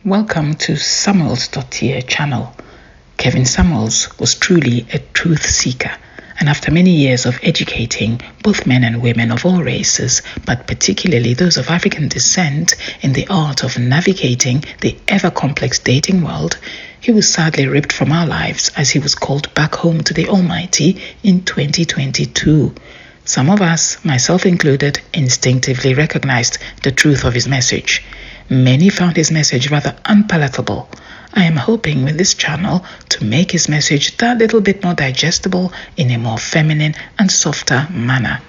Welcome to Samuelsdottir channel. Kevin Samuels was truly a truth seeker, and after many years of educating both men and women of all races, but particularly those of African descent, in the art of navigating the ever-complex dating world, he was sadly ripped from our lives as he was called back home to the Almighty in 2022. Some of us, myself included, instinctively recognized the truth of his message. Many found his message rather unpalatable. I am hoping with this channel to make his message that little bit more digestible in a more feminine and softer manner.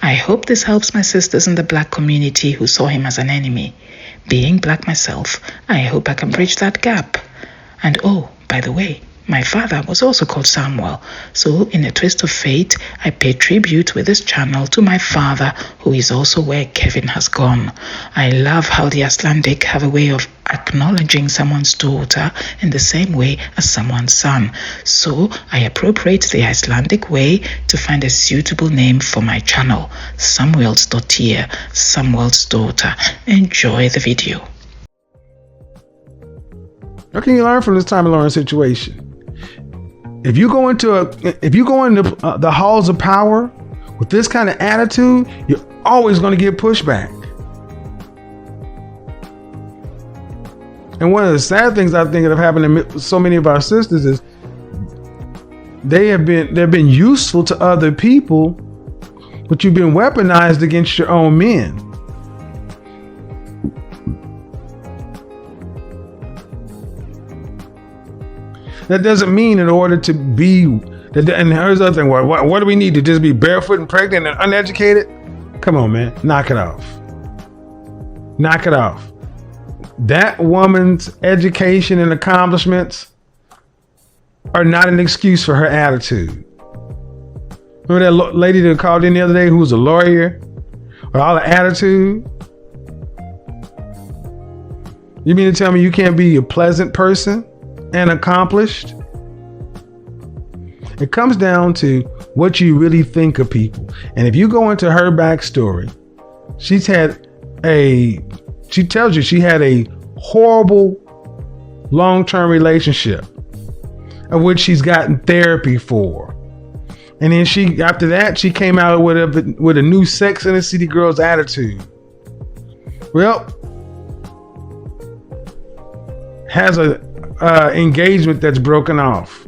I hope this helps my sisters in the Black community who saw him as an enemy. Being Black myself, I hope I can bridge that gap. And oh, by the way, my father was also called Samuel, so in a twist of fate, I pay tribute with this channel to my father, who is also where Kevin has gone. I love how the Icelandic have a way of acknowledging someone's daughter in the same way as someone's son. So I appropriate the Icelandic way to find a suitable name for my channel, Samuelsdottir, Samuel's daughter. Enjoy the video. What can you learn from this Tomi Lahren situation? If you go into the halls of power with this kind of attitude, you're always going to get pushback. And one of the sad things I think that have happened to so many of our sisters is they've been useful to other people, but you've been weaponized against your own men. That doesn't mean in order to be, and here's the other thing, what do we need to just be barefoot and pregnant and uneducated? Come on, man, knock it off. Knock it off. That woman's education and accomplishments are not an excuse for her attitude. Remember that lady that called in the other day who was a lawyer with all the attitude? You mean to tell me you can't be a pleasant person and accomplished? It comes down to what you really think of people. And if you go into her backstory, she tells you she had a horrible long-term relationship of which she's gotten therapy for. And then after that, she came out with a new Sex and the City Girls attitude. Well, has a engagement that's broken off.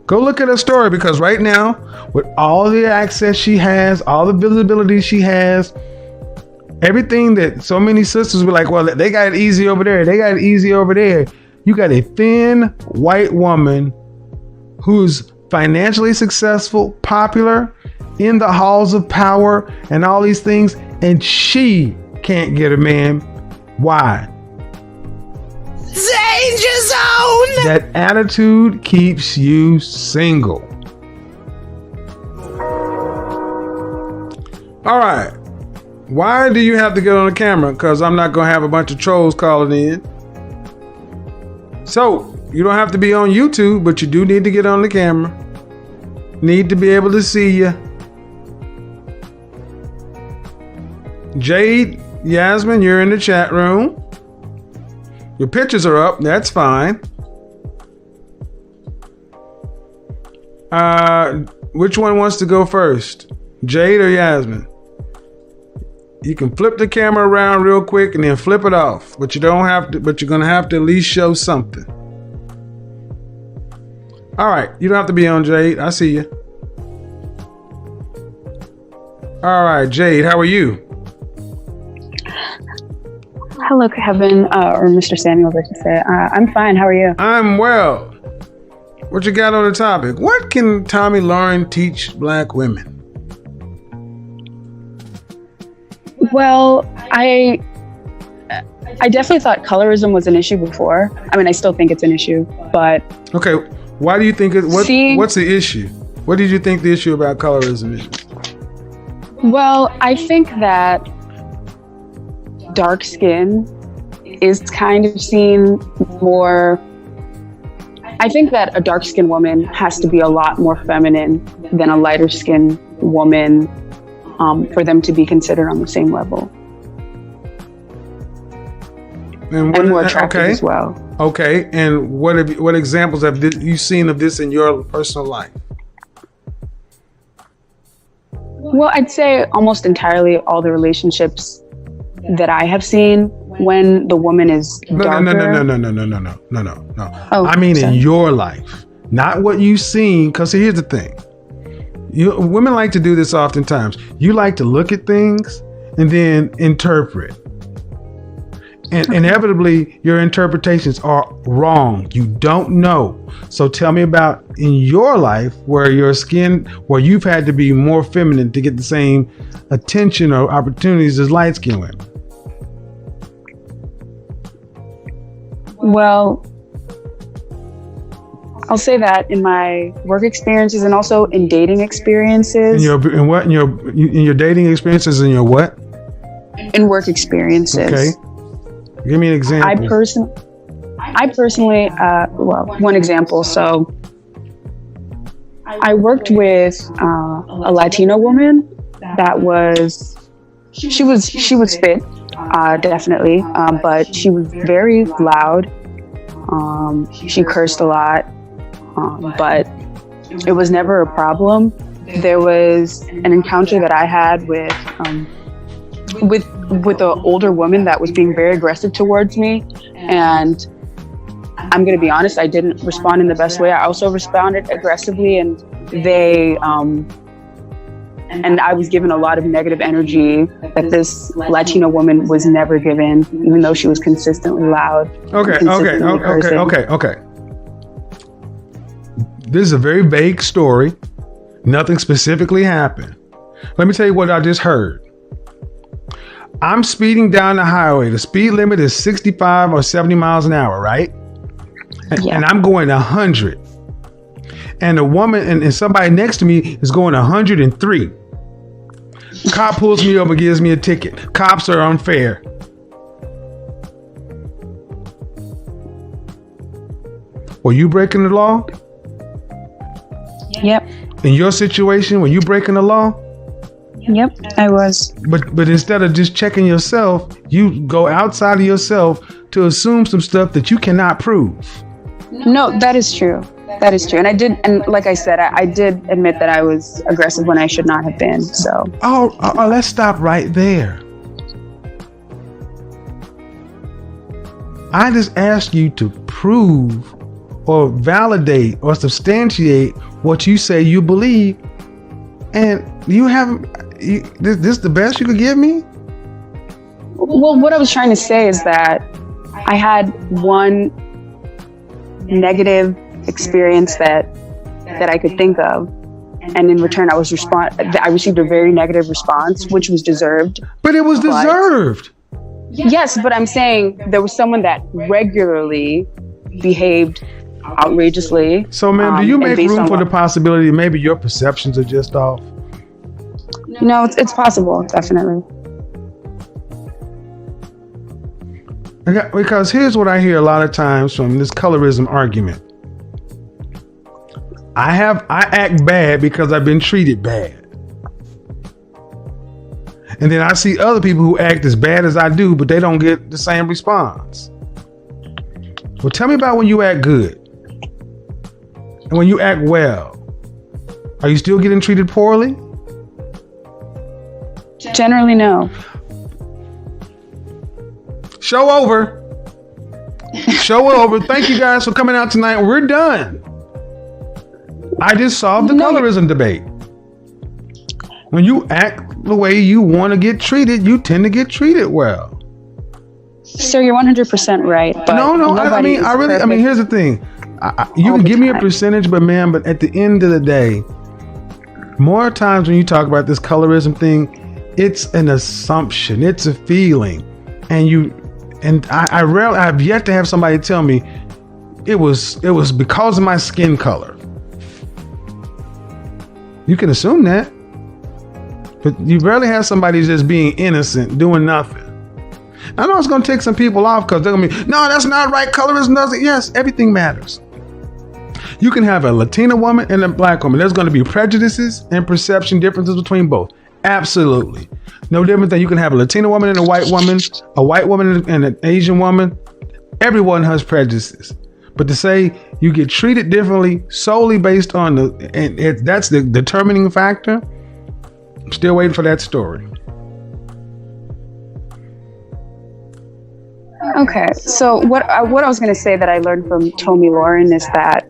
Go look at her story, because right now, with all the access she has, all the visibility she has, everything that so many sisters were like, well, they got it easy over there, they got it easy over there. You got a thin white woman who's financially successful, popular, in the halls of power and all these things, and she can't get a man. Why? Danger zone! That attitude keeps you single. All right. Why do you have to get on the camera? Because I'm not going to have a bunch of trolls calling in. So, you don't have to be on YouTube, but you do need to get on the camera. Need to be able to see you. Jade, Yasmin, you're in the chat room. Your pictures are up. That's fine. Which one wants to go first? Jade or Yasmin? You can flip the camera around real quick and then flip it off. But you don't have to, but you're going to have to at least show something. All right. You don't have to be on, Jade. I see you. All right, Jade, how are you? Hello, Kevin, or Mr. Samuels, I should say. I'm fine. How are you? I'm well. What you got on the topic? What can Tomi Lahren teach Black women? Well, I definitely thought colorism was an issue before. I mean, I still think it's an issue, but... Okay, why do you think what's the issue? What did you think the issue about colorism is? Well, I think that dark skin is kind of seen more. I think that a dark skinned woman has to be a lot more feminine than a lighter skinned woman for them to be considered on the same level. And more attractive as well. Okay, and what examples have you seen of this in your personal life? Well, I'd say almost entirely all the relationships that I have seen, when the woman is darker. No. Oh, I mean, sorry. in your life, not what you've seen. Because here's the thing: women like to do this oftentimes. You like to look at things and then interpret. And inevitably, your interpretations are wrong. You don't know. So tell me about in your life where you've had to be more feminine to get the same attention or opportunities as light-skinned women. Well, I'll say that in my work experiences and also in dating experiences. In your dating experiences and your what? In work experiences. Okay. Give me an example. I personally, one example. So I worked with a Latino woman that she was fit, definitely, but she was very loud. She cursed a lot, but it was never a problem. There was an encounter that I had with an older woman that was being very aggressive towards me, and I'm going to be honest, I didn't respond in the best way. I also responded aggressively, and and I was given a lot of negative energy that this Latino woman was never given, even though she was consistently loud. Okay. This is a very vague story. Nothing specifically happened. Let me tell you what I just heard. I'm speeding down the highway. The speed limit is 65 or 70 miles an hour, right? Yeah. And I'm going 100. And a woman and somebody next to me is going 103. Cop pulls me over, gives me a ticket. Cops are unfair. Were you breaking the law? Yep. In your situation, were you breaking the law? Yep, I was. But instead of just checking yourself, you go outside of yourself to assume some stuff that you cannot prove. No, that is true. That is true. And like I said, I did admit that I was aggressive when I should not have been. So. Oh, let's stop right there. I just asked you to prove or validate or substantiate what you say you believe, and you haven't. This is the best you could give me? Well, what I was trying to say is that I had one negative experience that I could think of, and in return, I received a very negative response, which was deserved. But it was deserved. Yes, but I'm saying there was someone that regularly behaved outrageously. So, ma'am, do you make room for the possibility maybe your perceptions are just off? No, it's possible, definitely. Because here's what I hear a lot of times from this colorism argument. I act bad because I've been treated bad. And then I see other people who act as bad as I do, but they don't get the same response. Well, tell me about when you act good. And when you act well. Are you still getting treated poorly? Generally, no. Show over. Show over. Thank you guys for coming out tonight. We're done. I just solved the colorism debate. When you act the way you want to get treated, you tend to get treated well. Sir, you're 100% right. But no. I mean, here's the thing. You can give me a percentage, but at the end of the day, more times when you talk about this colorism thing, it's an assumption. It's a feeling, and I've yet to have somebody tell me it was because of my skin color. You can assume that, but you rarely have somebody just being innocent, doing nothing. I know it's going to take some people off because they're going to be, no, that's not right. Colorism doesn't. Yes, everything matters. You can have a Latina woman and a black woman. There's going to be prejudices and perception differences between both. Absolutely. No different than you can have a Latina woman and a white woman and an Asian woman. Everyone has prejudices. But to say you get treated differently solely based on that's the determining factor, I'm still waiting for that story. Okay, so what I was going to say that I learned from Tomi Lahren is that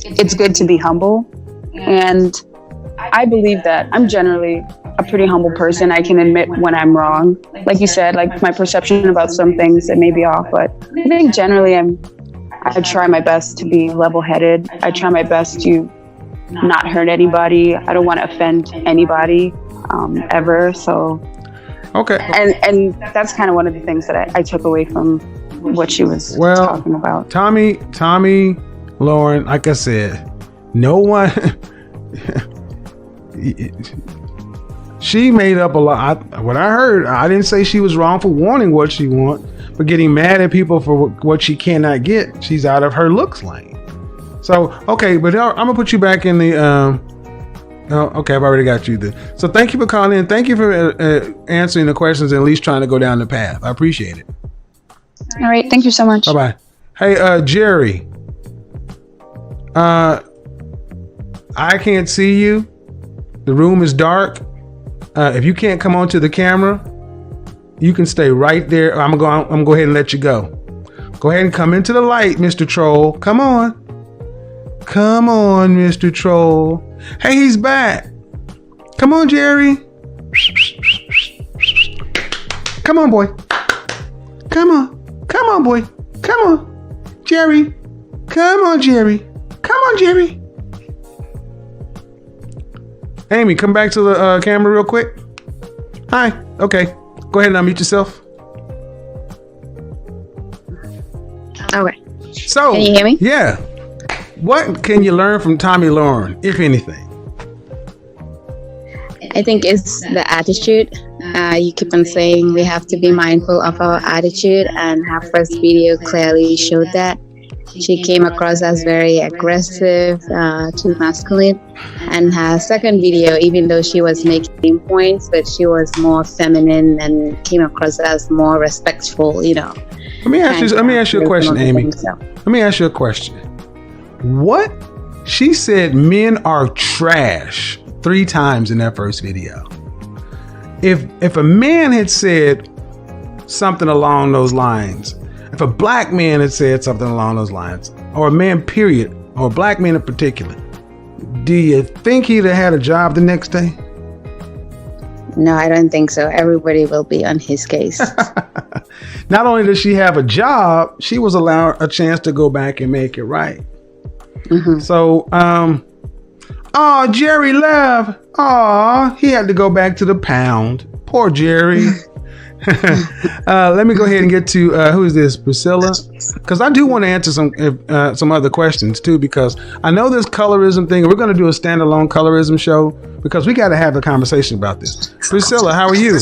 it's good to be humble. And I believe that I'm generally a pretty humble person. I can admit when I'm wrong. Like you said, like my perception about some things that may be off, but I think generally I try my best to be level-headed. I try my best to not hurt anybody. I don't want to offend anybody ever. So, okay. And that's kind of one of the things that I took away from what she was talking about. Tomi Lahren, like I said, no one. She made up a lot. What I heard, I didn't say she was wrong for wanting what she wants, but getting mad at people for what she cannot get. She's out of her looks lane. So, okay, but I'm gonna put you back in the. Okay, I've already got you there. So, thank you for calling in. Thank you for answering the questions and at least trying to go down the path. I appreciate it. All right, thank you so much. Bye bye. Hey, Jerry. I can't see you. The room is dark. If you can't come onto the camera, you can stay right there. I'm gonna go ahead and let you go. Go ahead and come into the light, Mr. Troll. Come on, Mr. Troll. Hey, he's back. Come on, Jerry. Come on, boy. Come on, boy. Come on, Jerry. Come on, Jerry. Amy, come back to the camera real quick. Hi. Okay. Go ahead and unmute yourself. Okay. So, can you hear me? Yeah. What can you learn from Tomi Lahren, if anything? I think it's the attitude. You keep on saying we have to be mindful of our attitude, and her first video clearly showed that. She came across as very aggressive, too masculine. And her second video, even though she was making points, but she was more feminine and came across as more respectful, you know. Let me ask you a question, Amy. Let me ask you a question. What? She said men are trash 3 times in that first video. If a man had said something along those lines, if a black man had said something along those lines, or a man period, or a black man in particular, do you think he'd have had a job the next day? No, I don't think so. Everybody will be on his case. Not only does she have a job, she was allowed a chance to go back and make it right. Mm-hmm. So, Jerry left. He had to go back to the pound. Poor Jerry. Let me go ahead and get to who is this, Priscilla? Because I do want to answer some other questions too, because I know this colorism thing. We're going to do a standalone colorism show because we got to have a conversation about this. Priscilla, how are you?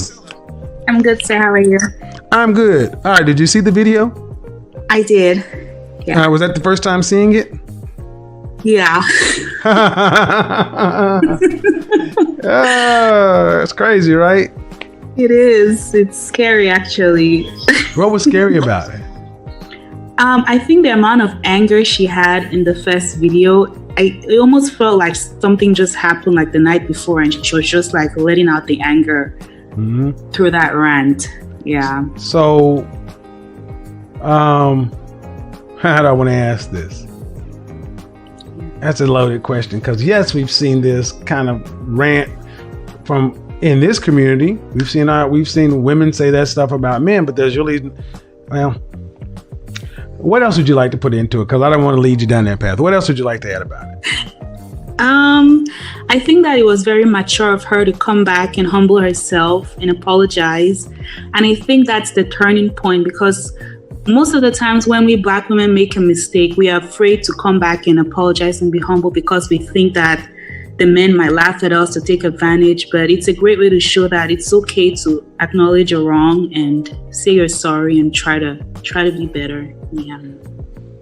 I'm good, sir. How are you? I'm good. All right. Did you see the video? I did. Yeah. Was that the first time seeing it? Yeah. It's crazy, right? It is. It's scary, actually. What was scary about it? I think the amount of anger she had in the first video, it almost felt like something just happened like the night before, and she was just like letting out the anger through that rant. Yeah. So, how do I want to ask this? That's a loaded question because yes, we've seen this kind of rant from in this community. We've seen women say that stuff about men, but there's really, well, what else would you like to put into it? Because I don't want to lead you down that path. What else would you like to add about it? I think that it was very mature of her to come back and humble herself and apologize. And I think that's the turning point, because most of the times when we Black women make a mistake, we are afraid to come back and apologize and be humble because we think that the men might laugh at us to take advantage. But it's a great way to show that it's okay to acknowledge your wrong and say you're sorry and try to be better. Yeah.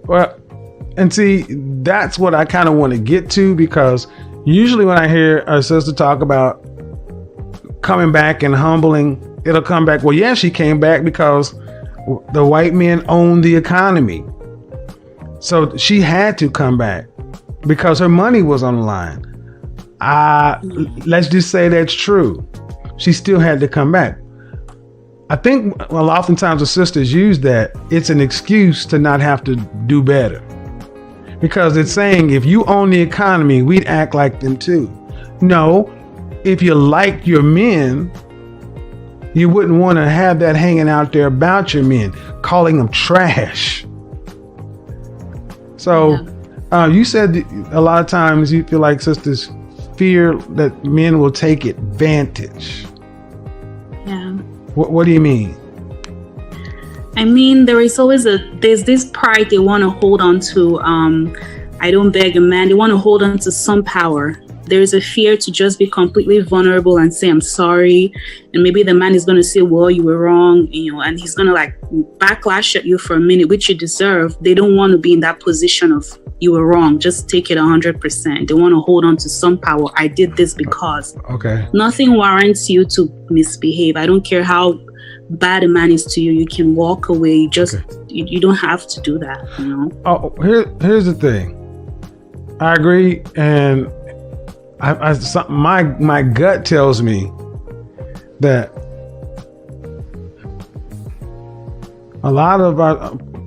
Well, and see, that's what I kind of want to get to, because usually when I hear a sister talk about coming back and humbling, it'll come back, well, yeah, she came back because, the white men owned the economy. So she had to come back because her money was on the line. Let's just say that's true. She still had to come back. I think, well, oftentimes the sisters use that. It's an excuse to not have to do better. Because it's saying if you own the economy, we'd act like them too. No, if you liked your men, you wouldn't want to have that hanging out there about your men, calling them trash. So you said a lot of times you feel like sisters fear that men will take advantage. Yeah. What do you mean? I mean, there's this pride they want to hold on to. I don't beg a man. They want to hold on to some power. There's a fear to just be completely vulnerable and say, I'm sorry. And maybe the man is going to say, well, you were wrong, and he's going to like backlash at you for a minute, which you deserve. They don't want to be in that position of you were wrong. Just take it 100%. They want to hold on to some power. I did this because. Okay. Nothing warrants you to misbehave. I don't care how bad a man is to you. You can walk away. You don't have to do that, Oh, here's the thing. I agree, and my gut tells me that a lot of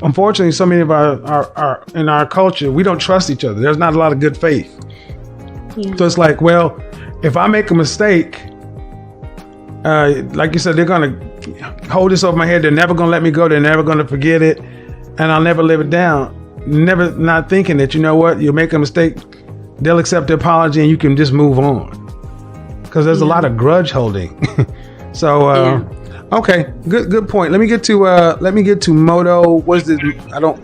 unfortunately, so many of our in our culture, we don't trust each other. There's not a lot of good faith. Yeah. So it's like, well, if I make a mistake, like you said, they're gonna hold this over my head. They're never gonna let me go. They're never gonna forget it, and I'll never live it down. Never not thinking that, you know what, you'll make a mistake, they'll accept the apology and you can just move on. Because there's a lot of grudge holding. So okay, good point. Let me get to Moto. What's this? I don't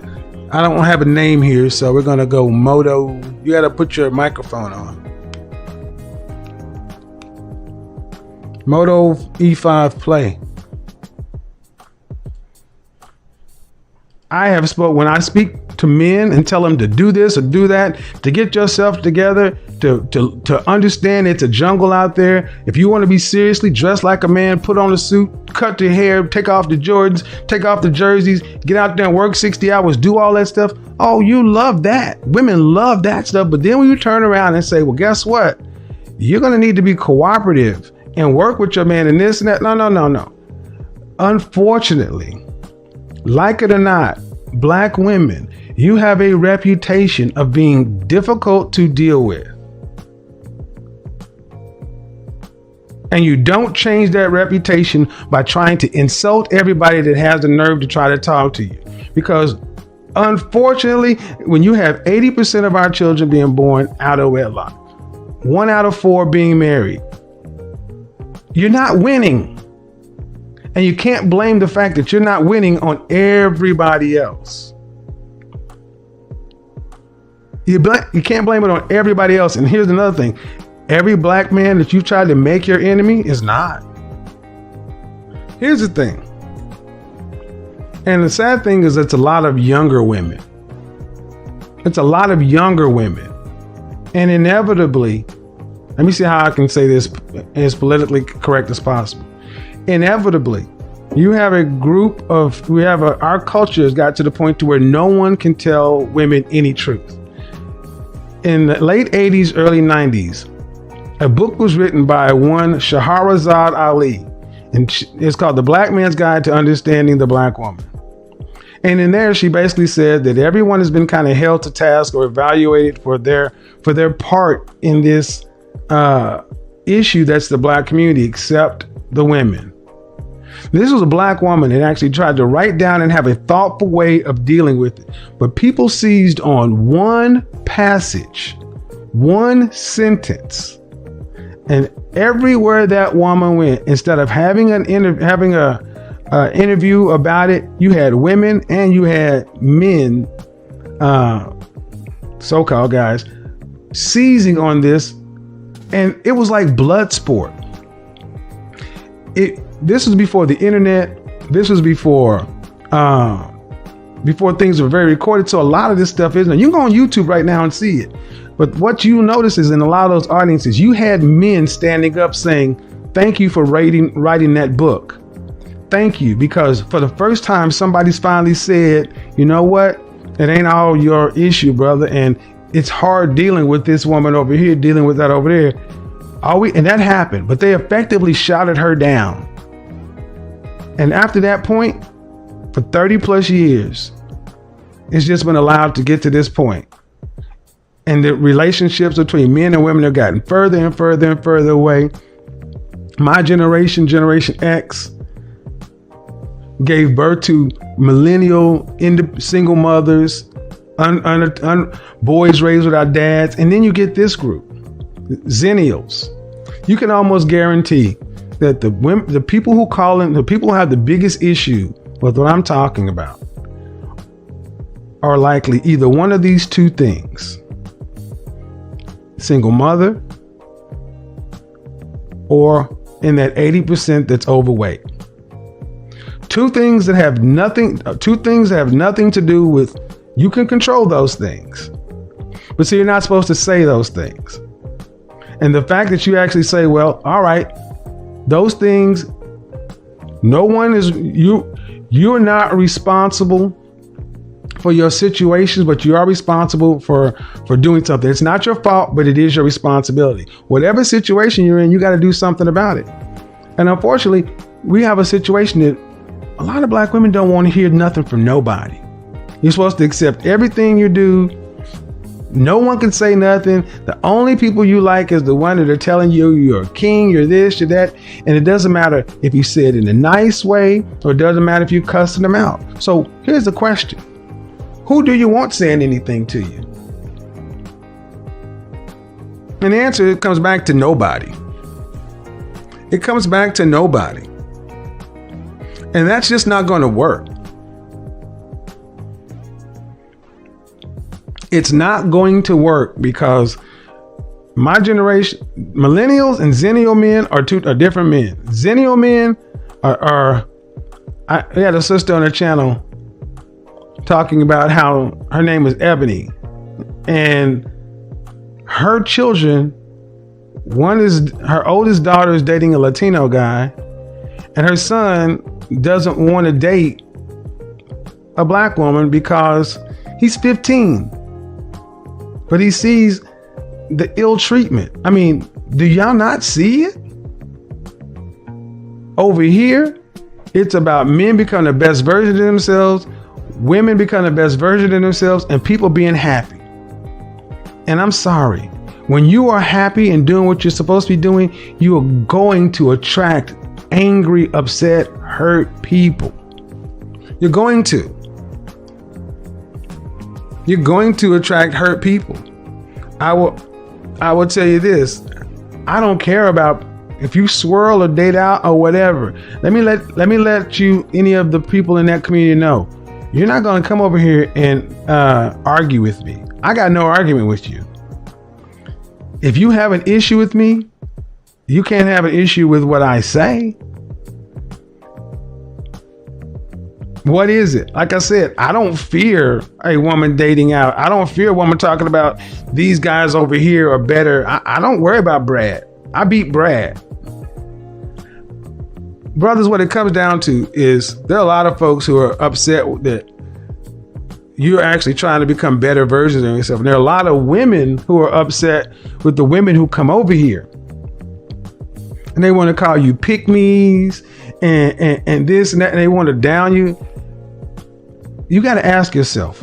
have a name here, so we're gonna go Moto. You gotta put your microphone on. Moto E5 play. I have when I speak to men and tell them to do this or do that, to get yourself together, to understand it's a jungle out there. If you want to be seriously dressed like a man, put on a suit, cut your hair, take off the Jordans, take off the jerseys, get out there and work 60 hours, do all that stuff. Oh, you love that. Women love that stuff. But then when you turn around and say, well, guess what? You're going to need to be cooperative and work with your man and this and that. No. Unfortunately, like it or not, Black women, you have a reputation of being difficult to deal with. And you don't change that reputation by trying to insult everybody that has the nerve to try to talk to you. Because unfortunately, when you have 80% of our children being born out of wedlock, 1 out of 4 being married, you're not winning. And you can't blame the fact that you're not winning on everybody else. You can't blame it on everybody else. And here's another thing. Every Black man that you tried to make your enemy is not. Here's the thing. And the sad thing is it's a lot of younger women. It's a lot of younger women. And inevitably, let me see how I can say this as politically correct as possible. Inevitably, you have a group of, our culture has got to the point to where no one can tell women any truth. In the late 80s, early 90s, a book was written by one Shahrazad Ali, and it's called The Black Man's Guide to Understanding the Black Woman. And in there, she basically said that everyone has been kind of held to task or evaluated for their part in this issue that's the Black community, except the women. This was a Black woman that actually tried to write down and have a thoughtful way of dealing with it. But people seized on one passage, one sentence, and everywhere that woman went, instead of having an interview about it, you had women and you had men, so-called guys, seizing on this, and it was like blood sport. This was before the internet. This was before things were very recorded. So a lot of this stuff isn't. You can go on YouTube right now and see it. But what you notice is in a lot of those audiences, you had men standing up saying, "Thank you for writing that book. thank you, because for the first time, somebody's finally said, you know what? It ain't all your issue, brother. And it's hard dealing with this woman over here, dealing with that over there. And that happened, but they effectively shouted her down. And after that point, for 30 plus years, it's just been allowed to get to this point. And the relationships between men and women have gotten further and further and further away. My generation, Generation X, gave birth to millennial single mothers, boys raised without dads. And then you get this group, Zennials. You can almost guarantee that the people who have the biggest issue with what I'm talking about are likely either one of these two things: single mother, or in that 80% that's overweight. Two things that have nothing to do with, you can control those things. But see, you're not supposed to say those things. And the fact that you actually say, well, all right, those things, you're not responsible for your situations, but you are responsible for doing something. It's not your fault, but it is your responsibility. Whatever situation you're in, you got to do something about it. And unfortunately, we have a situation that a lot of black women don't want to hear nothing from nobody. You're supposed to accept everything you do. No one can say nothing. The only people you like is the one that are telling you you're a king, you're this, you're that. And it doesn't matter if you say it in a nice way, or it doesn't matter if you're cussing them out. So here's the question. Who do you want saying anything to you? And the answer comes back to nobody. It comes back to nobody. And that's just not going to work. It's not going to work, because my generation, millennials and Zennial men are different men. Zennial men I had a sister on her channel talking about how her name was Ebony, and her children, her oldest daughter is dating a Latino guy, and her son doesn't want to date a black woman because he's 15. But he sees the ill treatment. I mean, do y'all not see it? Over here, it's about men becoming the best version of themselves, women becoming the best version of themselves, and people being happy. And I'm sorry, when you are happy and doing what you're supposed to be doing, you are going to attract angry, upset, hurt people. You're going to. You're going to attract hurt people. I will tell you this. I don't care about if you swirl or date out or whatever. Let me let you, any of the people in that community, know you're not going to come over here and argue with me. I got no argument with you. If you have an issue with me, you can't have an issue with what I say. What is it? Like I said, I don't fear a woman dating out. I don't fear a woman talking about these guys over here are better. I don't worry about Brad. I beat Brad. Brothers, what it comes down to is there are a lot of folks who are upset that you're actually trying to become better versions of yourself. And there are a lot of women who are upset with the women who come over here. And they want to call you pick-me's and this and that, and they want to down you. You got to ask yourself,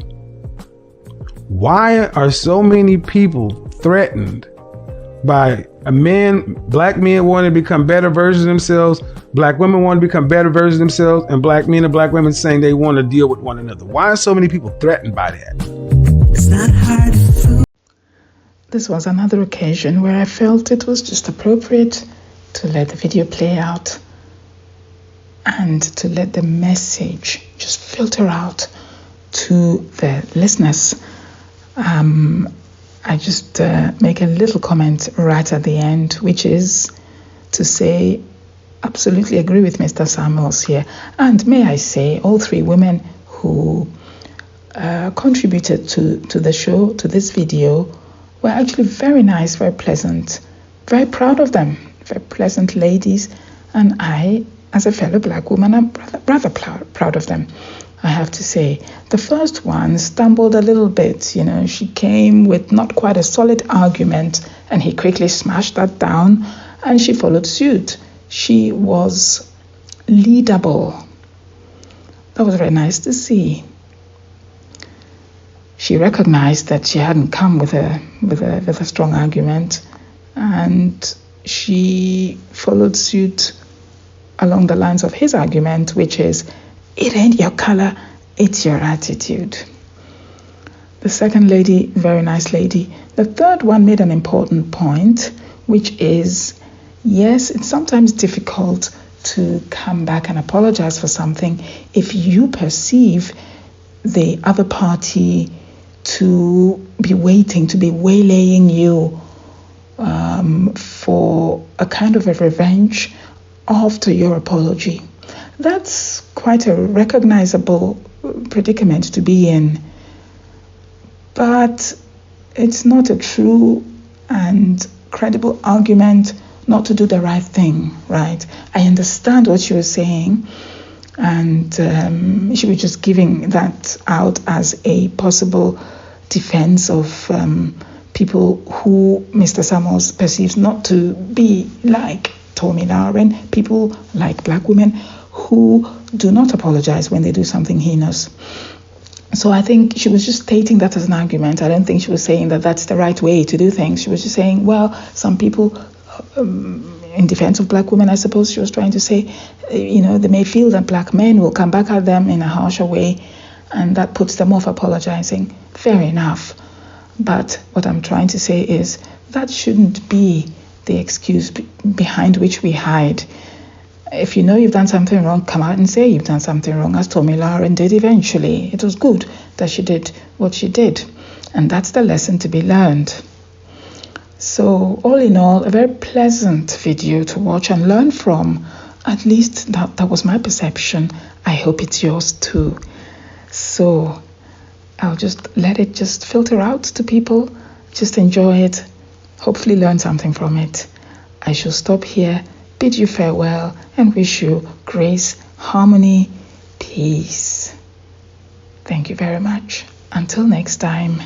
why are so many people threatened by black men wanting to become better versions of themselves, black women want to become better versions of themselves, and black men and black women saying they want to deal with one another? Why are so many people threatened by that? It's not hard. This was another occasion where I felt it was just appropriate to let the video play out and to let the message just filter out to the listeners. I just make a little comment right at the end, which is to say, absolutely agree with Mr. Samuels here. And may I say, all three women who contributed to the show, to this video, were actually very nice, very pleasant, very proud of them, very pleasant ladies. And I as a fellow black woman, I'm rather proud of them, I have to say. The first one stumbled a little bit. She came with not quite a solid argument, and he quickly smashed that down, and she followed suit. She was leadable. That was very nice to see. She recognized that she hadn't come with a strong argument, and she followed suit along the lines of his argument, which is, it ain't your color, it's your attitude. The second lady, very nice lady. The third one made an important point, which is, yes, it's sometimes difficult to come back and apologize for something if you perceive the other party to be waiting, to be waylaying you for a kind of a revenge after your apology. That's quite a recognizable predicament to be in, but it's not a true and credible argument not to do the right thing, right? I understand what you were saying, and she was just giving that out as a possible defense of people who Mr. Samuels perceives not to be like Tomi Lahren, people like black women who do not apologize when they do something heinous. So I think she was just stating that as an argument. I don't think she was saying that that's the right way to do things. She was just saying, well, some people, in defense of black women, I suppose she was trying to say, they may feel that black men will come back at them in a harsher way, and that puts them off apologizing. Fair enough. But what I'm trying to say is that shouldn't be the excuse behind which we hide. If you know you've done something wrong, come out and say you've done something wrong, as Tomi Lahren did eventually. It was good that she did what she did, and that's the lesson to be learned. So all in all, a very pleasant video to watch and learn from. At least that was my perception. I hope it's yours too. So I'll just let it just filter out to people. Just enjoy it. Hopefully learn something from it. I shall stop here, bid you farewell, and wish you grace, harmony, peace. Thank you very much. Until next time.